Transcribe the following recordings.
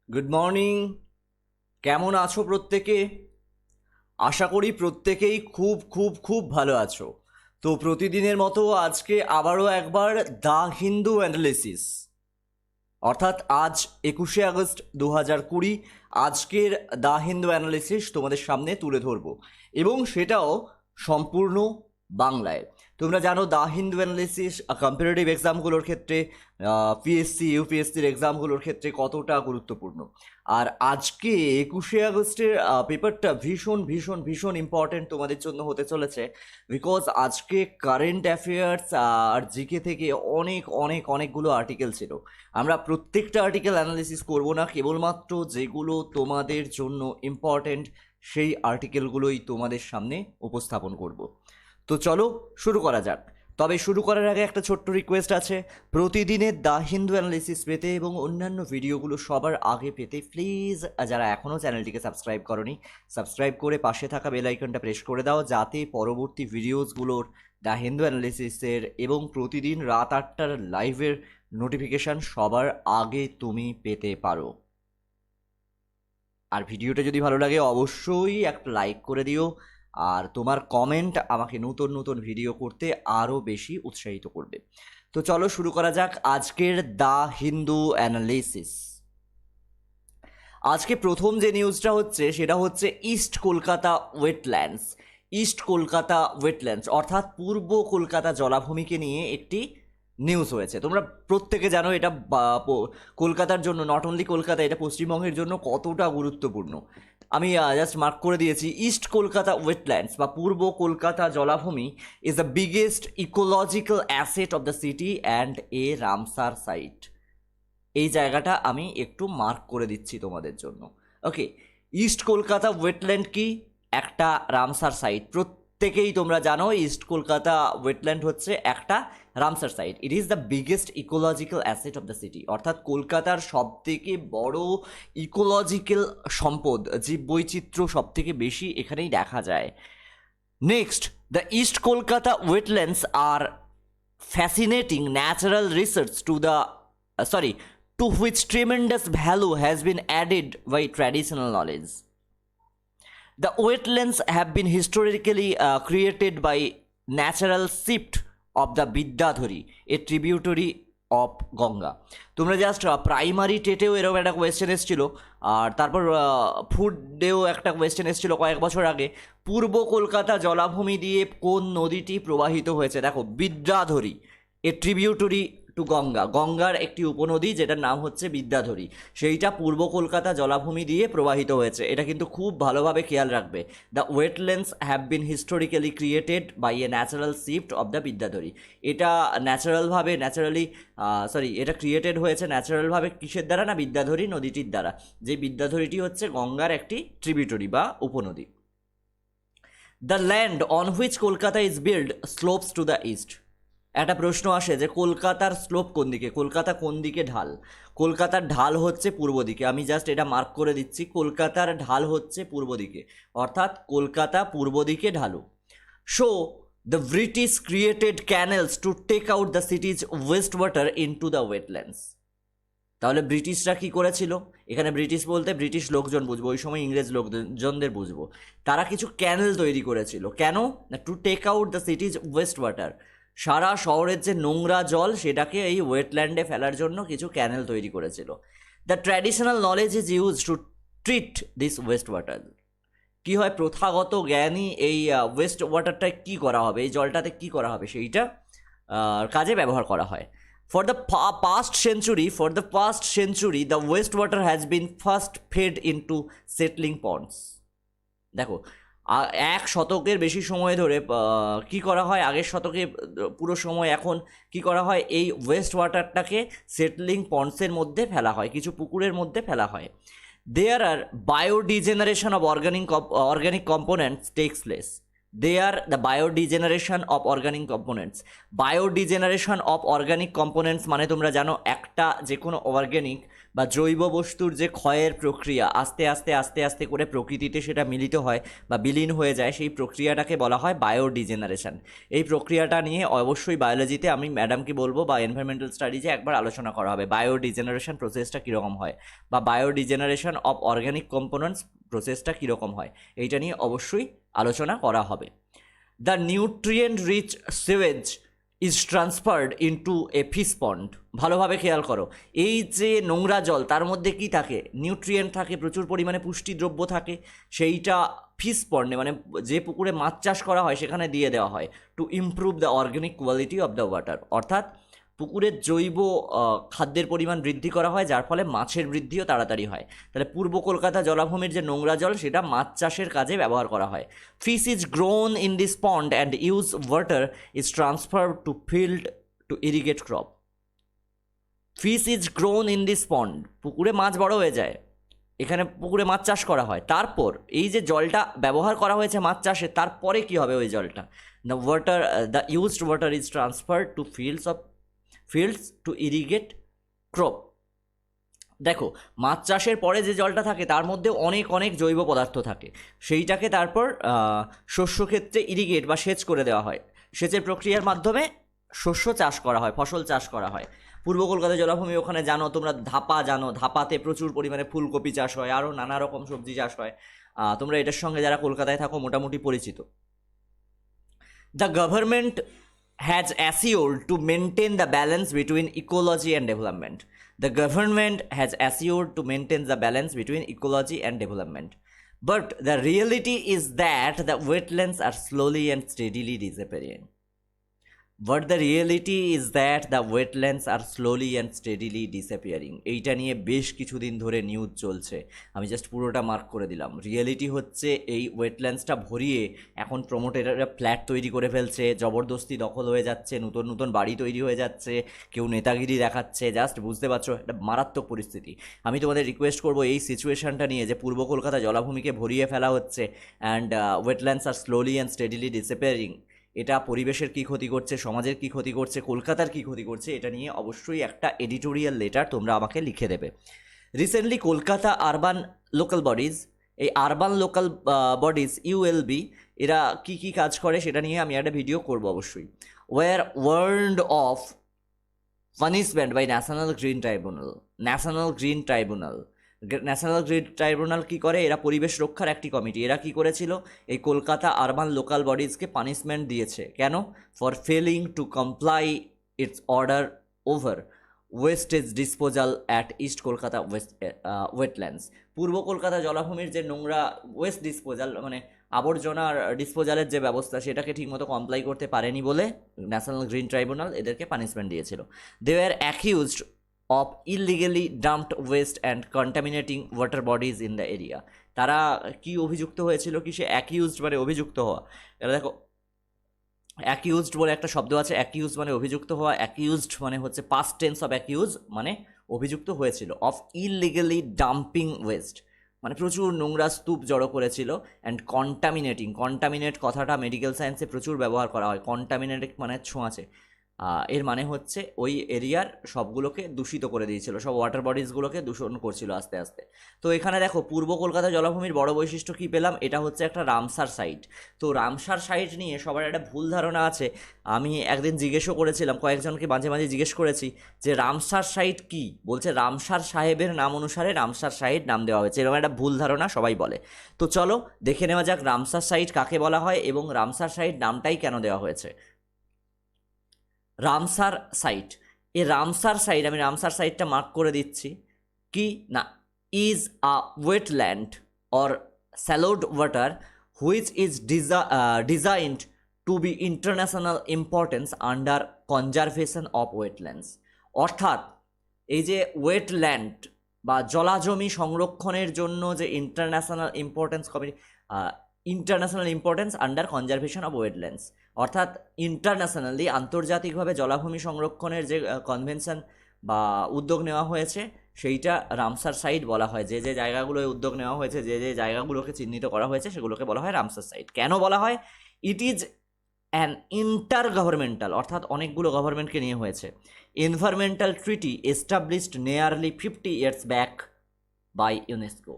Good morning. কেমন আছো প্রত্যেকে? আশা করি প্রত্যেকেই খুব খুব খুব ভালো আছো। তো প্রতিদিনের মতো আজকে আবারও একবার দ্য হিন্দু অ্যানালিসিস, অর্থাৎ আজ 21শে আগস্ট 2020, আজকের দ্য হিন্দু অ্যানালিসিস তোমাদের সামনে তুলে ধরবো, এবং সেটাও সম্পূর্ণ বাংলায়। তোমরা জানো দ্য হিন্দু অ্যানালিসিস কম্পিটিটিভ এক্সামগুলোর ক্ষেত্রে, পিএসসি ইউপিএসসির এক্সামগুলোর ক্ষেত্রে কতটা গুরুত্বপূর্ণ। আর আজকে 21শে আগস্টের পেপারটা ভীষণ ভীষণ ভীষণ ইম্পর্ট্যান্ট তোমাদের জন্য হতে চলেছে, বিকজ আজকে কারেন্ট অ্যাফেয়ার্স আর জিকে থেকে অনেক অনেক অনেকগুলো আর্টিকেল ছিল। আমরা প্রত্যেকটা আর্টিকেল অ্যানালিসিস করব না, কেবলমাত্র যেগুলো তোমাদের জন্য ইম্পর্ট্যান্ট সেই আর্টিকেলগুলোই তোমাদের সামনে উপস্থাপন করব। তো চলো শুরু করা যাক। তবে শুরু করার আগে একটা ছোট্ট রিকোয়েস্ট আছে, প্রতিদিনের দ্য হিন্দু অ্যানালিসিস পেতে এবং অন্যান্য ভিডিওগুলো সবার আগে পেতে প্লিজ যারা এখনও চ্যানেলটিকে সাবস্ক্রাইব করনি, সাবস্ক্রাইব করে পাশে থাকা বেল আইকনটা প্রেস করে দাও, যাতে পরবর্তী ভিডিওসগুলোর দ্য হিন্দু অ্যানালিসিসের এবং প্রতিদিন রাত 8টার লাইভের নোটিফিকেশান সবার আগে তুমি পেতে পারো। আর ভিডিওটা যদি ভালো লাগে অবশ্যই একটা লাইক করে দিও, আর তোমার কমেন্ট আমাকে নতুন নতুন ভিডিও করতে আরও বেশি উৎসাহিত করবে। তো চলো শুরু করা যাক আজকের দ্য হিন্দু অ্যানালিসিস। আজকে প্রথম যে নিউজটা হচ্ছে সেটা হচ্ছে east Kolkata wetlands. East Kolkata wetlands অর্থাৎ পূর্ব কলকাতা জলাভূমিকে নিয়ে একটি নিউজ হয়েছে। তোমরা প্রত্যেকে জানো এটা কলকাতার জন্য, নট অনলি কলকাতা, এটা পশ্চিমবঙ্গের জন্য কতটা গুরুত্বপূর্ণ। আমি জাস্ট মার্ক করে দিয়েছি, ইস্ট কলকাতা ওয়েটল্যান্ডস বা পূর্ব কলকাতা জলাভূমি is the biggest ecological asset of the city and a Ramsar site. এই জায়গাটা আমি একটু মার্ক করে দিচ্ছি তোমাদের জন্য। ওকে, ইস্ট কলকাতা ওয়েটল্যান্ড কি? একটা রামসার সাইট। প্রত্যেকেই তোমরা জানো ইস্ট কলকাতা ওয়েটল্যান্ড হচ্ছে একটা Ramsar site. It is the biggest ecological asset of the city, অর্থাৎ কলকাতার সবথেকে বড় ইকোলজিক্যাল সম্পদ, জীববৈচিত্র্য সবথেকে বেশি এখানেই দেখা যায়। Next, the east Kolkata wetlands are fascinating natural research to which tremendous value has been added by traditional knowledge. The wetlands have been historically created by natural shift of the Vidyadhari, a tributary of Ganga. তোমরা just primary টেটেও এরকম একটা question এসেছিল, আর তারপর ফুডেও একটা question এসেছিল কয়েক বছর আগে, পূর্ব কলকাতা জলাভূমি দিয়ে কোন নদীটি প্রবাহিত হয়েছে? দেখো, বিদ্যাধরী, এ ট্রিবিউটরি টু গঙ্গা, গঙ্গার একটি উপনদী যেটার নাম হচ্ছে বিদ্যাধরী, সেইটা পূর্ব কলকাতা জলাভূমি দিয়ে প্রবাহিত হয়েছে। এটা কিন্তু খুব ভালোভাবে খেয়াল রাখবে। The wetlands have been historically created by a natural shift of the Bidyadhari. এটা এটা ক্রিয়েটেড হয়েছে ন্যাচারালভাবে কিসের দ্বারা? না, বিদ্যাধরী নদীটির দ্বারা, যে বিদ্যাধরীটি হচ্ছে গঙ্গার একটি ট্রিবিউটরি বা উপনদী। The land on which Kolkata is build slopes to the east. একটা প্রশ্ন আসে যে কলকাতার স্লোপ কোন দিকে, কলকাতা কোন দিকে ঢাল? কলকাতার ঢাল হচ্ছে পূর্ব দিকে। আমি জাস্ট এটা মার্ক করে দিচ্ছি, কলকাতার ঢাল হচ্ছে পূর্ব দিকে, অর্থাৎ কলকাতা পূর্ব দিকে ঢালু। So the British created canals to take out the city's waste water into the wetlands. তাহলে ব্রিটিশরা কি করেছিল? এখানে ব্রিটিশ বলতে ব্রিটিশ লোকজন বুঝবো, ওই সময় ইংরেজ লোকজনদের বুঝবো। তারা কিছু ক্যানেল তৈরি করেছিল। কেন? না, to take out the city's waste water, সারা শহরের যে নোংরা জল সেটাকে এই ওয়েটল্যান্ডে ফেলার জন্য কিছু ক্যানেল তৈরি করেছিল। The traditional knowledge is use to treat this waste water. কী হয়? প্রথাগত জ্ঞানই এই ওয়েস্ট ওয়াটারটা কী করা হবে, এই জলটাতে কী করা হবে সেইটা কাজে ব্যবহার করা হয়। For the past century, the wastewater has been first fed into settling ponds. দেখো, এক শতকের বেশি সময় ধরে কি করা হয়, আগের শতকে পুরো সময় এখন কি করা হয়, এই ওয়েস্ট ওয়াটারটাকে সেটলিং পন্ডসের মধ্যে ফেলা হয়, কিছু পুকুরের মধ্যে ফেলা হয়। There are biodegeneration of organic components takes place. the biodegeneration of organic components. Biodegeneration of organic components মানে তোমরা জানো একটা যে কোনো অর্গ্যানিক বা জৈব বস্তুর যে ক্ষয়ের প্রক্রিয়া, আস্তে আস্তে আস্তে আস্তে করে প্রকৃতিতে সেটা মিলিত হয় বা বিলীন হয়ে যায়, সেই প্রক্রিয়াটাকে বলা হয় বায়োডিজেনারেশন। এই প্রক্রিয়াটা নিয়ে অবশ্যই বায়োলজিতে আমি ম্যাডামকে বলবো বা এনভায়রনমেন্টাল স্টাডিজে একবার আলোচনা করা হবে, বায়োডিজেনারেশন প্রসেসটা কীরকম হয় বা বায়োডিজেনারেশন অফ অর্গ্যানিক কম্পোনেন্টস প্রসেসটা কীরকম হয়, এইটা নিয়ে অবশ্যই আলোচনা করা হবে। The nutrient rich sewage is transferred into a fish pond. ভালোভাবে খেয়াল করো, এই যে নোংরা জল তার মধ্যে কি থাকে, নিউট্রিয়েন্ট থাকে, প্রচুর পরিমাণে পুষ্টি দ্রব্য থাকে, সেইটা ফিশ পন্ডে মানে যে পুকুরে মাছ চাষ করা হয় সেখানে দিয়ে দেওয়া হয় to improve the organic quality of the water. অর্থাৎ পুকুরের জৈব খাদ্যের পরিমাণ বৃদ্ধি করা হয়, যার ফলে মাছের বৃদ্ধিও তাড়াতাড়ি হয়। তাহলে পূর্ব কলকাতা জলাভূমির যে নোংরা জল সেটা মাছ চাষের কাজে ব্যবহার করা হয়। Fish is grown in this pond and use water is transfer to field to irrigate crop. Fish is grown in this pond, পুকুরে মাছ বড় হয়ে যায়, এখানে পুকুরে মাছ চাষ করা হয়। তারপর এই যে জলটা ব্যবহার করা হয়েছে মাছ চাষে, তারপরে কি হবে ওই জলটা, the used water is transferred to fields to irrigate crop. দেখো, মাছ চাষের পরে যে জলটা থাকে তার মধ্যে অনেক অনেক জৈব পদার্থ থাকে, সেইটাকে তারপর শস্যক্ষেত্রে ইরিগেট বা সেচ করে দেওয়া হয়। সেচের প্রক্রিয়ার মাধ্যমে শস্য চাষ করা হয়, ফসল চাষ করা হয়। পূর্ব কলকাতা জলাভূমি, ওখানে জানো তোমরা ধাপা, জানো ধাপাতে প্রচুর পরিমাণে ফুলকপি চাষ হয়, আরও নানা রকম সবজি চাষ হয়। তোমরা এটার সঙ্গে যারা কলকাতায় থাকো মোটামুটি পরিচিত। The government has assured to maintain the balance between ecology and development. The government has assured to maintain the balance between ecology and development. But the reality is that the wetlands are slowly and steadily disappearing. But the reality is that the wetlands are slowly and steadily disappearing. এইটা নিয়ে বেশ কিছুদিন ধরে news চলছে, আমি just পুরোটা mark করে দিলাম। রিয়েলিটি হচ্ছে এই ওয়েটল্যান্ডসটা ভরিয়ে এখন প্রমোটাররা ফ্ল্যাট তৈরি করে ফেলছে, জবরদস্তি দখল হয়ে যাচ্ছে, নতুন নতুন বাড়ি তৈরি হয়ে যাচ্ছে, কেউ নেতাগিরি দেখাচ্ছে। জাস্ট বুঝতে পারছো, একটা মারাত্মক পরিস্থিতি। আমি তোমাদের রিকোয়েস্ট করবো এই সিচুয়েশনটা নিয়ে, যে পূর্ব কলকাতা জলাভূমিকে ভরিয়ে ফেলা হচ্ছে and wetlands R slowly and steadily disappearing, এটা পরিবেশের কী ক্ষতি করছে, সমাজের কী ক্ষতি করছে, কলকাতার কী ক্ষতি করছে, এটা নিয়ে অবশ্যই একটা এডিটোরিয়াল লেটার তোমরা আমাকে লিখে দেবে। Recently Kolkata urban local bodies, এই আরবান লোকাল বডিজ ইউএলবি, এরা কি কি কাজ করে সেটা নিয়ে আমি একটা ভিডিও করব অবশ্যই। Were warned of punishment by national green tribunal. National green tribunal কী করে, এরা পরিবেশ রক্ষার একটি কমিটি। এরা কি করেছিল, এই কলকাতা আরবান লোকাল বডিজকে পানিশমেন্ট দিয়েছে। কেন? For failing to comply it's order over wastage disposal at east Kolkata wetlands. পূর্ব কলকাতা জলাভূমির যে নোংরা ওয়েস্ট ডিসপোজাল মানে আবর্জনার ডিসপোজালের যে ব্যবস্থা, সেটাকে ঠিকমতো কমপ্লাই করতে পারেনি বলে ন্যাশনাল গ্রিন ট্রাইব্যুনাল এদেরকে পানিশমেন্ট দিয়েছিল। They were accused of illegally dumped waste and contaminating water bodies in the area. তারা কি অভিযুক্ত হয়েছিল, কি সে অ্যাকিউজড মানে অভিযুক্ত হওয়া। এরা দেখো, অ্যাকিউজড বলে একটা শব্দ আছে, অ্যাকিউজ মানে অভিযুক্ত হওয়া, অ্যাকিউজড মানে হচ্ছে পাস্ট টেন্স অফ অ্যাকিউজ, মানে অভিযুক্ত হয়েছিল। অফ ইললিগালি ডাম্পিং ওয়েস্ট মানে প্রচুর নোংরা স্তূপ জড়ো করেছিল। অ্যান্ড কন্টামিনেট কথাটা মেডিকেল সায়েন্সে প্রচুর ব্যবহার করা হয়। কন্টামিনেট মানে ছোঁয়াচে, এর মানে হচ্ছে ওই এরিয়ার সবগুলোকে দূষিত করে দিয়েছিল, সব ওয়াটার বডিজগুলোকে দূষণ করছিল আস্তে আস্তে। তো এখানে দেখো, পূর্ব কলকাতা জলাভূমির বড় বৈশিষ্ট্য কী পেলাম, এটা হচ্ছে একটা রামসার সাইট। তো রামসার সাইট নিয়ে সবার একটা ভুল ধারণা আছে। আমি একদিন জিজ্ঞেসও করেছিলাম, কয়েকজনকে মাঝে মাঝে জিজ্ঞেস করেছি যে রামসার সাইট কি, বলছে রামসার সাহেবের নাম অনুসারে রামসার সাইট নাম দেওয়া হয়েছে, এরকম একটা ভুল ধারণা সবাই বলে। তো চলো দেখে নেওয়া যাক রামসার সাইট কাকে বলা হয় এবং রামসার সাইট নামটাই কেন দেওয়া হয়েছে। রামসার সাইট, এই রামসার সাইট, আমি রামসার সাইটটা মার্ক করে দিচ্ছি, কি না, is a wetland or shallow water which is designed to be international importance under conservation of wetlands. অর্থাৎ এই যে ওয়েটল্যান্ড বা জলাজমি সংরক্ষণের জন্য যে international importance under conservation of wetlands, অর্থাৎ ইন্টারন্যাশনালি আন্তর্জাতিকভাবে জলাভূমি সংরক্ষণের যে কনভেনশন বা উদ্যোগ নেওয়া হয়েছে, সেইটা রামসার সাইট বলা হয়। যে যে জায়গাগুলোয় উদ্যোগ নেওয়া হয়েছে, যে যে জায়গাগুলোকে চিহ্নিত করা হয়েছে, সেগুলোকে বলা হয় রামসার সাইট। কেন বলা হয়? It is an intergovernmental, অর্থাৎ অনেকগুলো গভর্নমেন্টকে নিয়ে হয়েছে, environmental treaty established nearly 50 years back by UNESCO.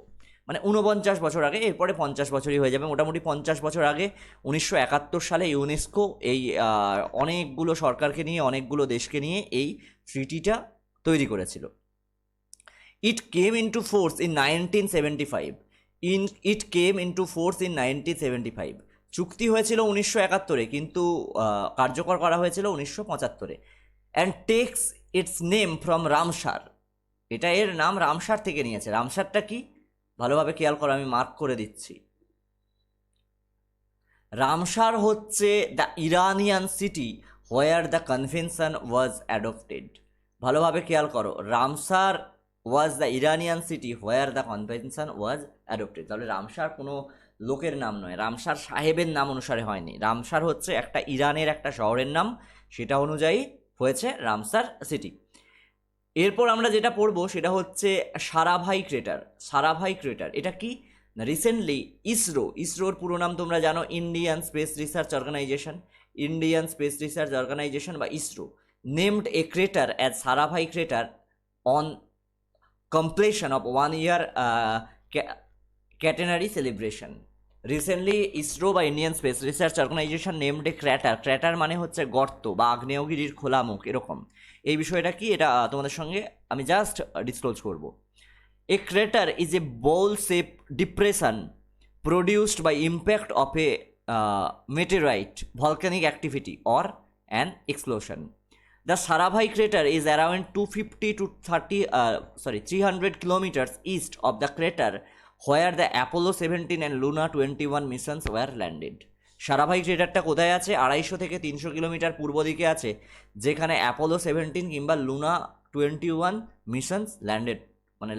মানে 49 বছর আগে, এরপরে 50 বছরই হয়ে যাবে, মোটামুটি 50 বছর আগে 1971 সালে ইউনেস্কো এই অনেকগুলো সরকারকে নিয়ে, অনেকগুলো দেশকে নিয়ে এই ট্রিটিটা তৈরি করেছিল। It came into force in 1975। It came into force in 1975। চুক্তি হয়েছিল 1971, কিন্তু কার্যকর করা হয়েছিল 1975। And takes its name from Ramsar. এটা এর নাম রামসার থেকে নিয়েছে। রামসারটা কি, ভালোভাবে খেয়াল করো, আমি মার্ক করে দিচ্ছি। রামসার হচ্ছে the Iranian city where the convention was adopted. ভালোভাবে খেয়াল করো, Ramsar was the Iranian city where the convention was adopted. তাহলে রামসার কোনো লোকের নাম নয়, রামসার সাহেবের নাম অনুসারে হয়নি। রামসার হচ্ছে একটা ইরানের একটা শহরের নাম, সেটা অনুযায়ী হয়েছে রামসার সিটি। এরপর আমরা যেটা পড়বো সেটা হচ্ছে সারাভাই ক্রেটার। সারাভাই ক্রেটার এটা কি? রিসেন্টলি ইসরোর পুরো নাম তোমরা জানো, Indian space research organisation. Indian space research organisation বা ISRO named a crater as Sarabhai crater on completion of 1 year catenary celebration. Recently ISRO বা Indian space research organisation named a crater. Crater মানে হচ্ছে গর্ত বা আগ্নেয়গিরির খোলা মুখ, এরকম। এই বিষয়টা কি, এটা তোমাদের সঙ্গে আমি জাস্ট ডিসক্লোজ করব। A crater is a bowl shaped depression produced by impact of a meteorite, volcanic activity or an explosion. The Sarabhai crater is around 250 to 300 kilometers east of the crater where the Apollo 17 and Luna 21 missions were landed. Sarabhai ক্রেটারটা কোথায় আছে? 250 থেকে 300 kilometre পূর্ব দিকে আছে, যেখানে Apollo 17 কিংবা Luna 21 missions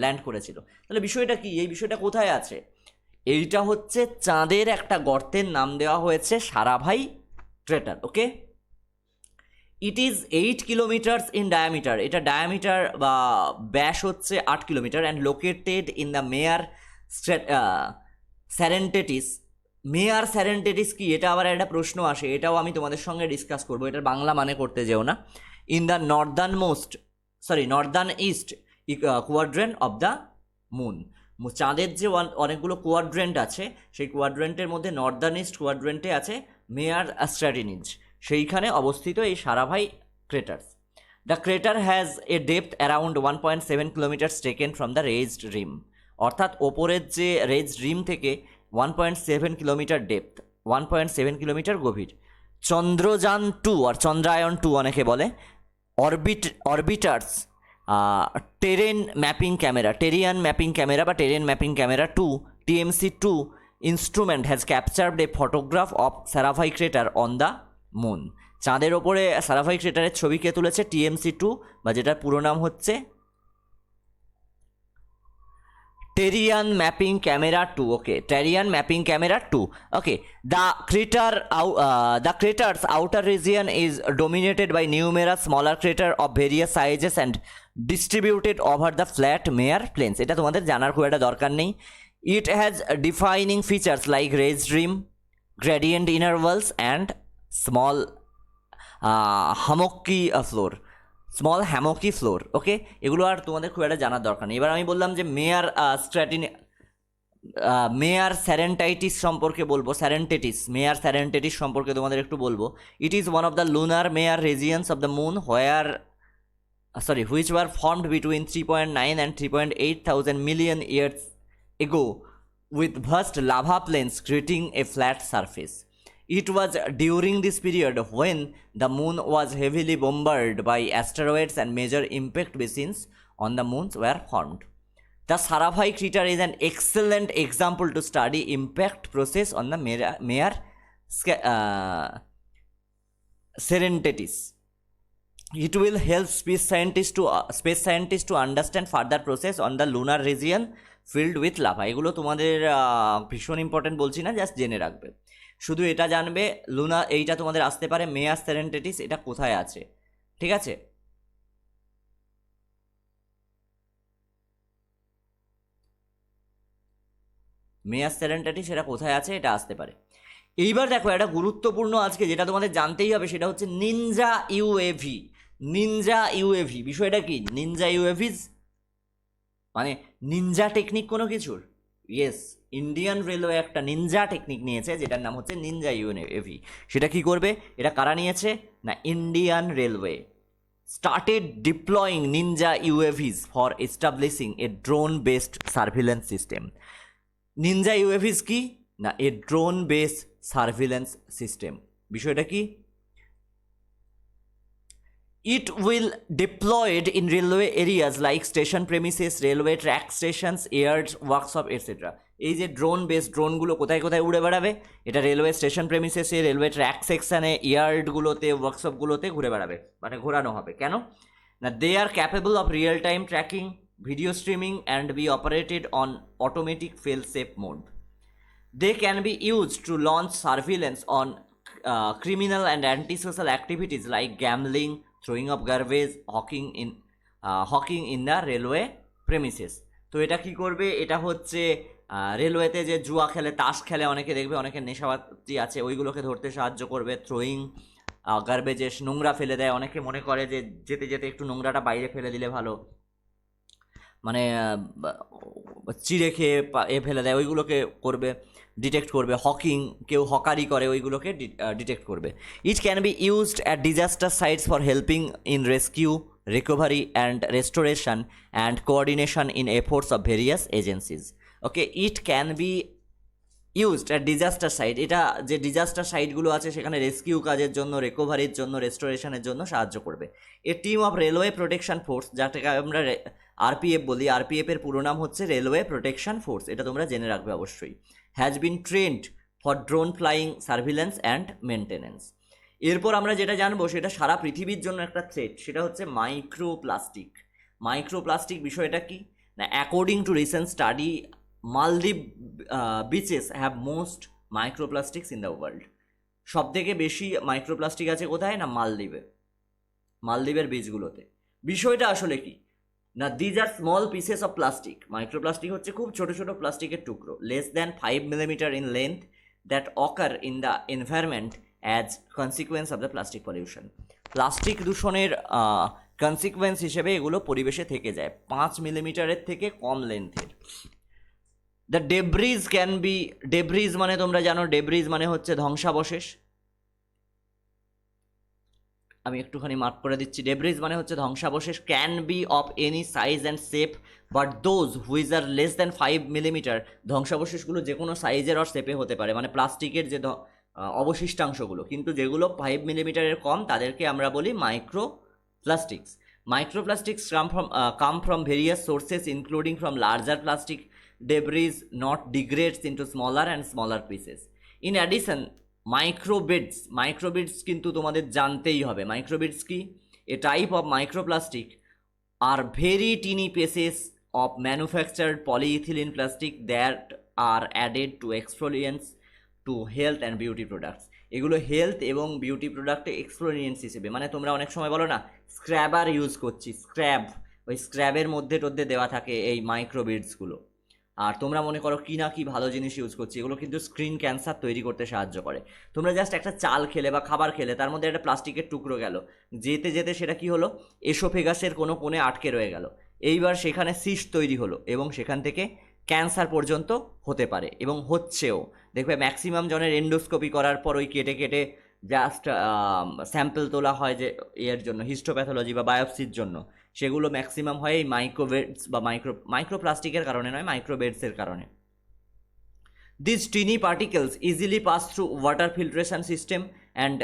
land করেছিল। তাহলে বিষয়টা কি, এই বিষয়টা কোথায় আছে? এইটা হচ্ছে চাঁদের একটা গর্তের নাম দেওয়া হয়েছে Sarabhai crater. Okay, it is 8 kilometres in diameter. এটা ডায়ামিটার বা ব্যাস হচ্ছে 8 kilometre. And located in the Mare Serenitatis. Mare Serenitatis কি, এটা আবার একটা প্রশ্ন আসে, এটাও আমি তোমাদের সঙ্গে ডিসকাস করবো, এটার বাংলা মানে করতে যেও না। In the Northern east quadrant of the moon. চাঁদের যে অনেকগুলো কোয়াড্রেন্ট আছে, সেই কোয়াড্রেন্টের মধ্যে নর্দার্ন ইস্ট কোয়াড্রেন্টে আছে মেয়ার স্ট্র্যাটিনিজ, সেইখানে অবস্থিত এই Sarabhai crater. The crater has a depth around 1.7 kilometre taken from the raised rim. অর্থাৎ ওপরের যে রেজড রিম থেকে 1.7 কিলোমিটার ডেপথ, 1.7 কিলোমিটার গভীর। চন্দ্রযান 2 আর চন্দ্রায়ন 2 অনেকে বলে, অরবিটার্স টেরিয়ান mapping camera 2 TMC-2 instrument has captured a photograph of Saravai crater on the moon. চাঁদের ওপরে সারাভাই ক্রেটারের ছবি কে তুলেছে? TMC-2 বা যেটার পুরো নাম হচ্ছে terrain mapping camera 2। Okay, terrain mapping camera 2। Okay, the crater's outer region is dominated by numerous smaller crater of various sizes and distributed over the flat Mayer plains. এটা তোমাদের জানার খুব একটা দরকার নেই। It has defining features like raised rim, gradient intervals and small hammocky floor. ওকে, এগুলো আর তোমাদের খুব একটা জানার দরকার নেই। এবার আমি বললাম যে মেয়ার স্যারেন্টাইটিস সম্পর্কে বলবো, মেয়ার স্যারেন্টেটিস সম্পর্কে তোমাদের একটু বলবো। It is one of the lunar mare regions of the moon which were formed between 3.9 and 3.8 thousand million years ago with vast lava plains creating a flat surface. It was during this period when the moon was heavily bombarded by asteroids and major impact basins on the moon were formed. The Saravai crater is an excellent example to study impact process on the Mayer Serengeti's. It will help space scientists to understand further process on the lunar region filled with lava. এগুলো তোমাদের ভীষণ important বলছি না, just জেনে রাখবে। শুধু এটা জানবে লুনা, এইটা তোমাদের আসতে পারে মেয়ার সেরেন্টেটিস, এটা কোথায় আছে, ঠিক আছে? মেয়ার সেরেন্টেটিস এটা কোথায় আছে, এটা আসতে পারে। এইবার দেখো একটা গুরুত্বপূর্ণ আজকে যেটা তোমাদের জানতেই হবে সেটা হচ্ছে নিনজা ইউএভি। নিনজা ইউএভি বিষয়টা কি? নিনজা ইউএভিজ মানে নিনজা টেকনিক কোনো কিছুর? ইয়েস, ইন্ডিয়ান রেলওয়ে একটা নিনজা টেকনিক নিয়েছে যেটার নাম হচ্ছে নিনজা ইউএভি। সেটা কি করবে? এটা কারা নিয়েছে না Indian railway started deploying Ninja UAVs for establishing a drone-based surveillance system. Ninja UAVs কি না a drone-based surveillance system। বিষয়টা কি? It will deployed in railway areas like station premises, railway track stations, yards, workshop, etc. এই যে drone base ড্রোনগুলো কোথায় কোথায় উড়ে বেড়াবে? এটা রেলওয়ে স্টেশন প্রেমিসেসে, রেলওয়ে ট্র্যাক সেকশনে, ইয়ার্ডগুলোতে, ওয়ার্কশপগুলোতে ঘুরে বেড়াবে, মানে ঘোরানো হবে। কেন না they are capable of real time tracking, video streaming and be operated on automatic fail safe mode. They can be used to launch surveillance on criminal and antisocial activities like gambling, throwing of garbage, hawking in the railway premises. তো এটা কি করবে? এটা হচ্ছে রেলওয়েতে যে জুয়া খেলে, তাস খেলে, অনেকে দেখবে অনেকে নেশাবাতি আছে, ওইগুলোকে ধরতে সাহায্য করবে। থ্রোয়িং গার্বেজে নোংরা ফেলে দেয়, অনেকে মনে করে যে যেতে যেতে একটু নোংরাটা বাইরে ফেলে দিলে ভালো, মানে চিড়ে খেয়ে ফেলে দেয়, ওইগুলোকে করবে, ডিটেক্ট করবে। হকিং, কেউ হকারি করে, ওইগুলোকে ডিটেক্ট করবে। It can be used at disaster sites for helping in rescue, recovery and restoration and coordination in efforts of various agencies. Okay, it can be used at disaster site. এটা যে disaster সাইটগুলো আছে সেখানে rescue কাজের জন্য, রিকভারির জন্য, রেস্টোরেশনের জন্য সাহায্য করবে। A team of railway protection force, যাকে আমরা আরপিএফ বলি, আরপিএফের পুরো নাম হচ্ছে রেলওয়ে প্রোটেকশন ফোর্স, এটা তোমরা জেনে রাখবে অবশ্যই। Has been trend for drone flying, surveillance and maintenance. এরপর আমরা যেটা জানবো সেটা সারা পৃথিবীর জন্য একটা থ্রেট, সেটা হচ্ছে মাইক্রোপ্লাস্টিক। মাইক্রোপ্লাস্টিক বিষয়টা কি না according to recent study Maldives beaches have most microplastics in the world. সব থেকে বেশি মাইক্রোপ্লাস্টিক আছে কোথায় না মালদ্বীপে, মালদ্বীপের বিচগুলোতে। বিষয়টা আসলে কি না these are small pieces of plastic. Microplastic হচ্ছে খুব ছোট ছোট প্লাস্টিকের টুকরো, less than 5 millimetre in length, that occur in the environment as consequence of the plastic pollution. Plastic দূষণের কনসিকুয়েন্স হিসেবে এগুলো পরিবেশে থেকে যায় 5 মিলিমিটারের থেকে কম লেন্থের। The debris can be, debris মানে তোমরা জানো, ডেব্রিজ মানে হচ্ছে ধ্বংসাবশেষ। আমি একটুখানি মার্ক করে দিচ্ছি, ডেব্রিজ মানে হচ্ছে ধ্বংসাবশেষ। Can be of any size and shape but those which are less than 5 millimetre. ধ্বংসাবশেষগুলো যে কোনো সাইজের আর শেপে হতে পারে, মানে প্লাস্টিকের যে অবশিষ্টাংশগুলো, কিন্তু যেগুলো 5 মিলিমিটারের কম তাদেরকে আমরা বলি মাইক্রোপ্লাস্টিক্স। Microplastics come from various sources including from larger plastic debris not degrades into smaller and smaller pieces. In addition, microbeads কিন্তু তোমাদের জানতেই হবে। Microbeads কি? A type of microplastic are very teeny pieces of manufactured polyethylene plastic that are added to exfoliants to health and beauty products. এগুলো health এবং beauty প্রোডাক্টে এক্সফ্লোরিয়েন্স হিসেবে, মানে তোমরা অনেক সময় বলো না স্ক্র্যাবার ইউজ করছি, স্ক্র্যাব, ওই স্ক্র্যাবের মধ্যে টধ্যে দেওয়া থাকে এই মাইক্রোবিডসগুলো। আর তোমরা মনে করো কি না কি ভালো জিনিস ইউজ করছি, এগুলো কিন্তু স্ক্রিন ক্যান্সার তৈরি করতে সাহায্য করে। তোমরা জাস্ট একটা চাল খেলে বা খাবার খেলে তার মধ্যে একটা প্লাস্টিকের টুকরো গেল, যেতে যেতে সেটা কি হলো এসোফেগাসের কোনো কোণে আটকে রয়ে গেল, এইবার সেখানে সিস্ট তৈরি হলো এবং সেখান থেকে ক্যান্সার পর্যন্ত হতে পারে এবং হচ্ছেও। দেখবে ম্যাক্সিমাম জনের এন্ডোস্কোপি করার পর ওই কেটে কেটে জাস্ট স্যাম্পল তোলা হয় যে এর জন্য হিস্টোপ্যাথোলজি বা বায়োপসির জন্য, সেগুলো ম্যাক্সিমাম হয় এই মাইক্রোবেডস বা মাইক্রোপ্লাস্টিকের কারণে নয়, মাইক্রোবেডসের কারণে। This tiny particles easily pass through water filtration system and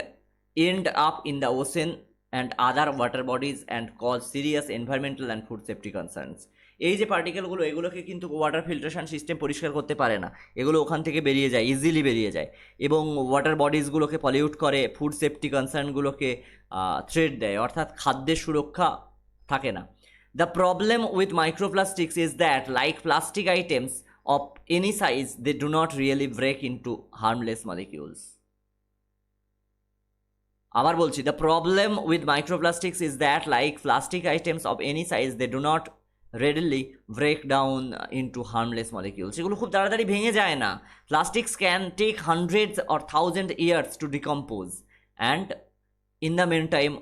end up in the ocean and other water bodies and cause serious environmental and food safety concerns. এই যে পার্টিকেলগুলো, এগুলোকে কিন্তু ওয়াটার ফিল্ট্রেশন সিস্টেম পরিষ্কার করতে পারে না, এগুলো ওখান থেকে বেরিয়ে যায়, ইজিলি বেরিয়ে যায় এবং ওয়াটার বডিজগুলোকে পলিউট করে, ফুড সেফটি কনসার্নগুলোকে থ্রেট দেয়, অর্থাৎ খাদ্যের সুরক্ষা থাকে না। The problem with microplastics is that like plastic items of any size they do not really break into harmless molecules. আবার বলছি, the problem with microplastics is that like plastic items of any size they do not readily break down into harmless molecules. এগুলো খুব তাড়াতাড়ি ভেঙে যায় না। Plastics can take hundreds or thousand years to decompose and in the meantime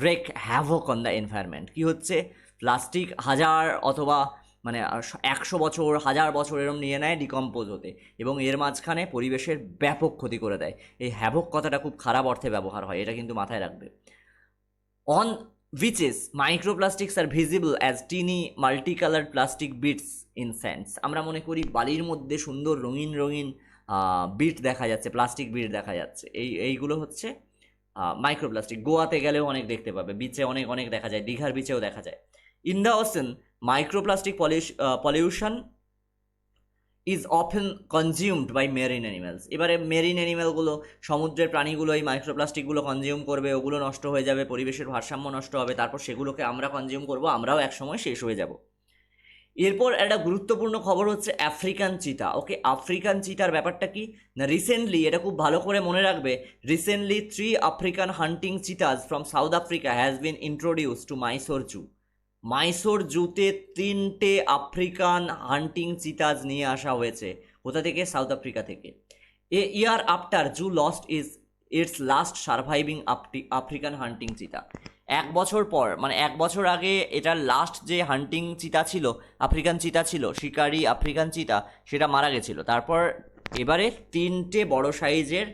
wreak havoc on the environment. কি হচ্ছে, plastic হাজার অথবা মানে 100 বছর 1000 বছর এরম নিয়ে নেয় ডিকম্পোজ হতে, এবং এর মাঝখানে পরিবেশের ব্যাপক ক্ষতি করে দেয়। এই হ্যাভক কথাটা খুব খারাপ অর্থে ব্যবহার হয়, এটা কিন্তু মাথায় রাখবে। On beaches, microplastics are visible as teeny multicolored plastic bits in sands. আমরা মনে করি বালির মধ্যে সুন্দর রঙিন রঙিন বিট দেখা যাচ্ছে, প্লাস্টিক বিট দেখা যাচ্ছে, এইগুলো হচ্ছে মাইক্রোপ্লাস্টিক। গোয়াতে গেলেও অনেক দেখতে পাবে, বিচে অনেক অনেক দেখা যায়, দীঘার বিচেও দেখা যায়। In the ocean, microplastic pollution is often consumed by marine animals. এবারে মেরিন অ্যানিম্যালগুলো, সমুদ্রের প্রাণীগুলো এই মাইক্রোপ্লাস্টিকগুলো কনজিউম করবে, ওগুলো নষ্ট হয়ে যাবে, পরিবেশের ভারসাম্য নষ্ট হবে, তারপর সেগুলোকে আমরা কনজিউম করব, আমরাও একসময় শেষ হয়ে যাব। এরপর একটা গুরুত্বপূর্ণ খবর হচ্ছে আফ্রিকান চিতা। ওকে, আফ্রিকান চিতার ব্যাপারটা কি না, রিসেন্টলি, এটা খুব ভালো করে মনে রাখবে, recently 3 African hunting cheetahs from South Africa has been introduce to Mysore zoo. Mysore জুতে 3টে আফ্রিকান হান্টিং চিতাজ নিয়ে আসা হয়েছে। কোথা থেকে? সাউথ আফ্রিকা থেকে। A year after zoo lost its last surviving African hunting cheetah. 1 বছর পর, মানে 1 বছর আগে এটার লাস্ট যে হান্টিং চিতা ছিল, আফ্রিকান চিতা ছিল, শিকারি আফ্রিকান চিতা, সেটা মারা গেছিলো। তারপর এবারে 3টে বড় সাইজের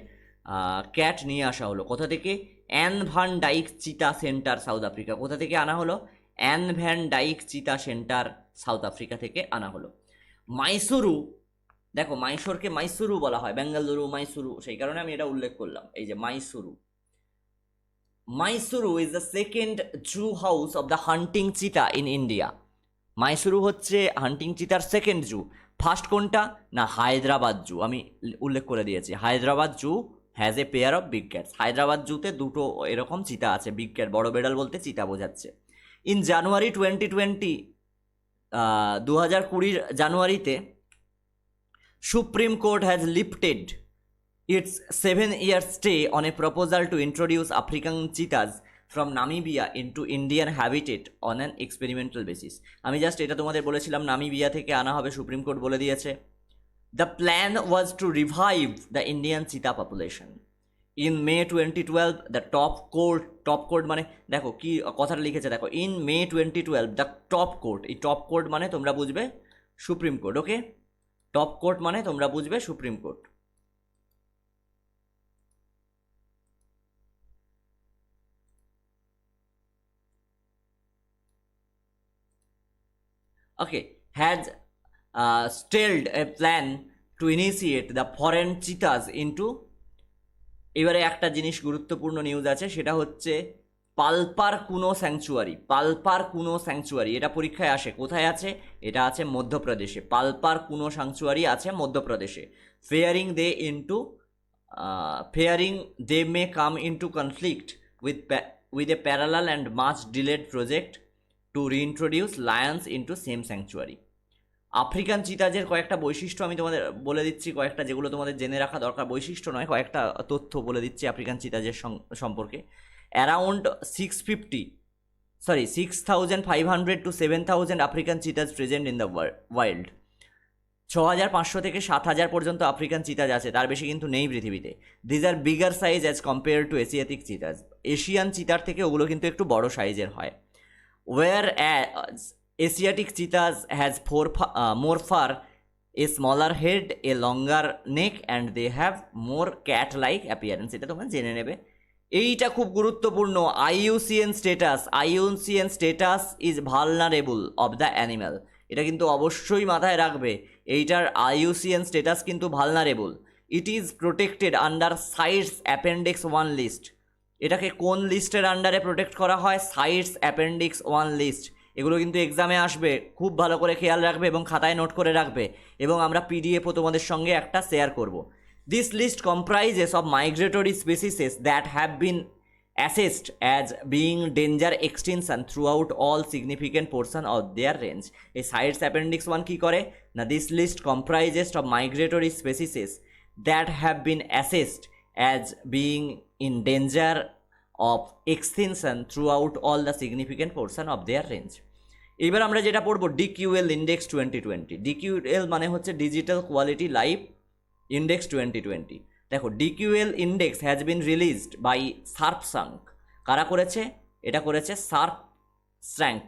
ক্যাট নিয়ে আসা হলো। কোথা থেকে? অ্যান ভান ডাইক চিতা সেন্টার, সাউথ আফ্রিকা। কোথা থেকে আনা হলো? অ্যান ভ্যান ডাইক চিতা সেন্টার, সাউথ আফ্রিকা থেকে আনা হলো। মাইসুরু, দেখো মাইসোরকে মাইসুরু বলা হয়, বেঙ্গালুরু মাইসুরু, সেই কারণে আমি এটা উল্লেখ করলাম। এই যে Mysuru, Mysuru is the second zoo house of the hunting cheetah in India. Mysuru হচ্ছে হান্টিং চিতার সেকেন্ড জু। ফার্স্ট কোনটা না, হায়দ্রাবাদ জু। আমি উল্লেখ করে দিয়েছি, Hyderabad zoo has a pair of big cats. Hyderabad জুতে 2টো এরকম চিতা আছে, বিগ ক্যাট, বড় বেড়াল বলতে চিতা বোঝাচ্ছে। ইন জানুয়ারি 2020, 2020 জানুয়ারিতে supreme court has lifted it's 7-year stay on a proposal to introduce African cheetahs from Namibia into Indian habitat on an experimental basis. আমি জাস্ট এটা তোমাদের বলেছিলাম, নামিবিয়া থেকে আনা হবে, সুপ্রিম কোর্ট বলে দিয়েছে। The plan was to revive the Indian cheetah population. In May 2012, the top court মানে দেখো কি কথাটা লিখেছে, দেখো, in May 2012 the top court, এই টপ কোর্ট মানে তোমরা বুঝবে সুপ্রিম কোর্ট। ওকে, টপ কোর্ট মানে তোমরা বুঝবে supreme court. Okay, had stalled a plan to initiate the foreign cheetahs into, এবারে একটা জিনিস গুরুত্বপূর্ণ নিউজ আছে, সেটা হচ্ছে পালপার কুনো স্যাংচুয়ারি। পালপার কুনো স্যাংচুয়ারি, এটা পরীক্ষায় আসে। কোথায় আছে? এটা আছে মধ্যপ্রদেশে। পালপার কুনো স্যাংচুয়ারি আছে মধ্যপ্রদেশে। Fearing they may come into conflict with a parallel and much delayed project to reintroduce lions into same sanctuary. African চিতাজের কয়েকটা বৈশিষ্ট্য আমি তোমাদের বলে দিচ্ছি, কয়েকটা যেগুলো তোমাদের জেনে রাখা দরকার, বৈশিষ্ট্য নয়, কয়েকটা তথ্য বলে দিচ্ছি আফ্রিকান চিতাজের সম্পর্কে। Around 6,500 to 7,000 African cheetahs present in the wild. 6,500 থেকে 7,000 পর্যন্ত আফ্রিকান চিতাজ আছে, তার বেশি কিন্তু নেই পৃথিবীতে। These are bigger size as compare to Asiatic cheetahs. Asian চিতার থেকে ওগুলো কিন্তু একটু বড় সাইজের হয়। Were Asiatic cheetahs has more fur, a smaller head, a longer neck and they have more cat-like appearance. এটা তোমরা জেনে নেবে, এইটা খুব গুরুত্বপূর্ণ। IUCN status is vulnerable of the animal. এটা কিন্তু অবশ্যই মাথায় রাখবে, এইটার IUCN স্ট্যাটাস কিন্তু vulnerable. It is protected under CITES appendix 1 list. এটাকে কোন লিস্টের আন্ডারে প্রোটেক্ট করা হয়? CITES appendix 1 list. এগুলো কিন্তু এক্সামে আসবে, খুব ভালো করে খেয়াল রাখবে এবং খাতায় নোট করে রাখবে, এবং আমরা পিডিএফও তোমাদের সঙ্গে একটা শেয়ার করব। This list comprises of migratory species that have been assessed as being danger extinction throughout all significant portion of their range. এই সাইটস অ্যাপেন্ডিক্স 1 কি করে না, this list comprises of migratory species that have been assessed as being in danger of extinction throughout all the significant portion of their range. এবার আমরা যেটা পড়বো ডিকিউএল index 2020। ডিকিউএল মানে হচ্ছে ডিজিটাল কোয়ালিটি লাইফ ইন্ডেক্স 2020। দেখো DQL index has been released by Surfshark. কারা করেছে? এটা করেছে Surfshark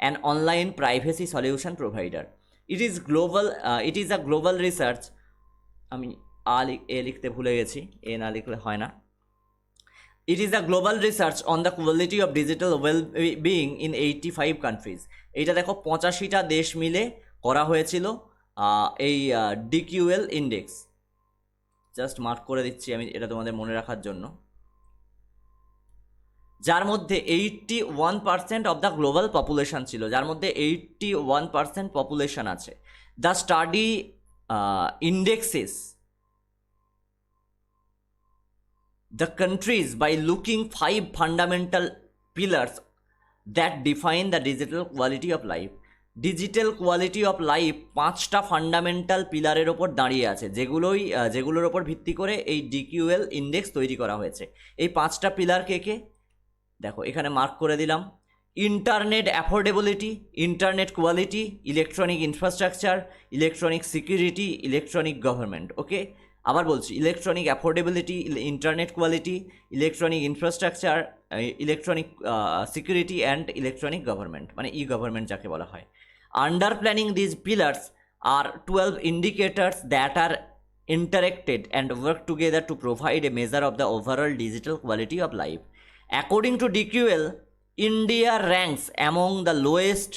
an online privacy solution provider. It is a global research. আমি এ লিখতে ভুলে গেছি, এ না লিখলে হয় না। It is a global research on the quality of digital well-being in 85 countries. এইটা দেখো 85টা দেশ মিলে করা হয়েছিল এই ডিকিউএল ইন্ডেক্স। জাস্ট মার্ক করে দিচ্ছি আমি এটা তোমাদের মনে রাখার জন্য। যার মধ্যে 81% অফ দ্য গ্লোবাল পপুলেশন ছিল, যার মধ্যে 81% পপুলেশন আছে। The study indexes the countries by looking 5 fundamental pillars that define the digital quality of life. Digital quality of life 5টা ফান্ডামেন্টাল পিলারের ওপর দাঁড়িয়ে আছে, যেগুলোর ওপর ভিত্তি করে এই ডিকিউএল ইন্ডেক্স তৈরি করা হয়েছে। এই 5টা পিলার কে কে দেখো এখানে মার্ক করে দিলাম। Internet affordability, internet quality, electronic infrastructure, electronic security, electronic government. Okay, আবার বলছি, electronic affordability, internet quality, electronic infrastructure, electronic security and electronic government, মানে ই গভর্নমেন্ট যাকে বলা হয়। Under planning these pillars are 12 indicators that are interacted and work together to provide a measure of the overall digital quality of life. According to DQL, India ranks among the lowest,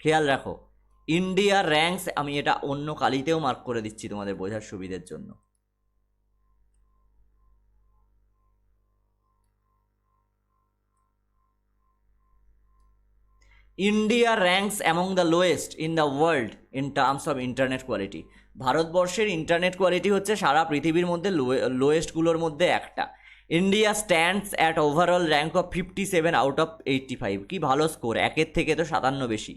খেয়াল রাখো, India ranks, আমি এটা অন্য কালিতেও mark করে দিচ্ছি তোমাদের বোঝার সুবিধের জন্য। India ranks among the lowest in the world in terms of internet quality. ভারতবর্ষের ইন্টারনেট কোয়ালিটি হচ্ছে সারা পৃথিবীর মধ্যে লোয়েস্টগুলোর মধ্যে একটা। India stands at overall rank of 57 out of 85। কি ভালো স্কোর, 1-এর থেকে তো 57 বেশি।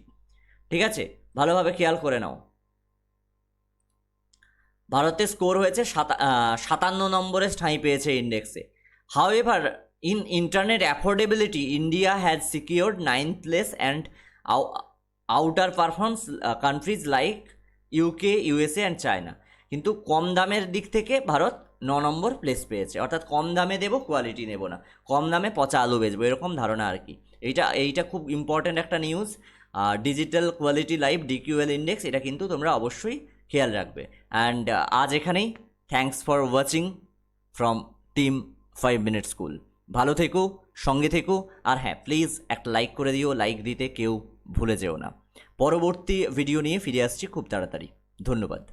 ঠিক আছে, ভালোভাবে খেয়াল করে নাও। ভারতের স্কোর হয়েছে 57 নম্বরে ঠাঁই পেয়েছে ইন্ডেক্সে। However in internet affordability India has secured 9th place and outer performs countries like UK, USA and China. কিন্তু কম দামের দিক থেকে ভারত 9 নম্বর প্লেস পেয়েছে, অর্থাৎ কম দামে দেবো, কোয়ালিটি নেব না, কম দামে পচা আলু বেচবো, এরকম ধারণা আর কি। এইটা খুব ইম্পর্ট্যান্ট একটা news. Digital quality life DQL index, এটা কিন্তু তোমরা অবশ্যই খেয়াল রাখবে। অ্যান্ড আজ এখানেই। Thanks for watching from team 5 minute school. ভালো থেকো, সঙ্গে থেকো, আর হ্যাঁ প্লিজ একটা লাইক করে দিও, লাইক দিতে কেউ ভুলে যেও না। পরবর্তী ভিডিও নিয়ে ফিরে আসছি খুব তাড়াতাড়ি। ধন্যবাদ।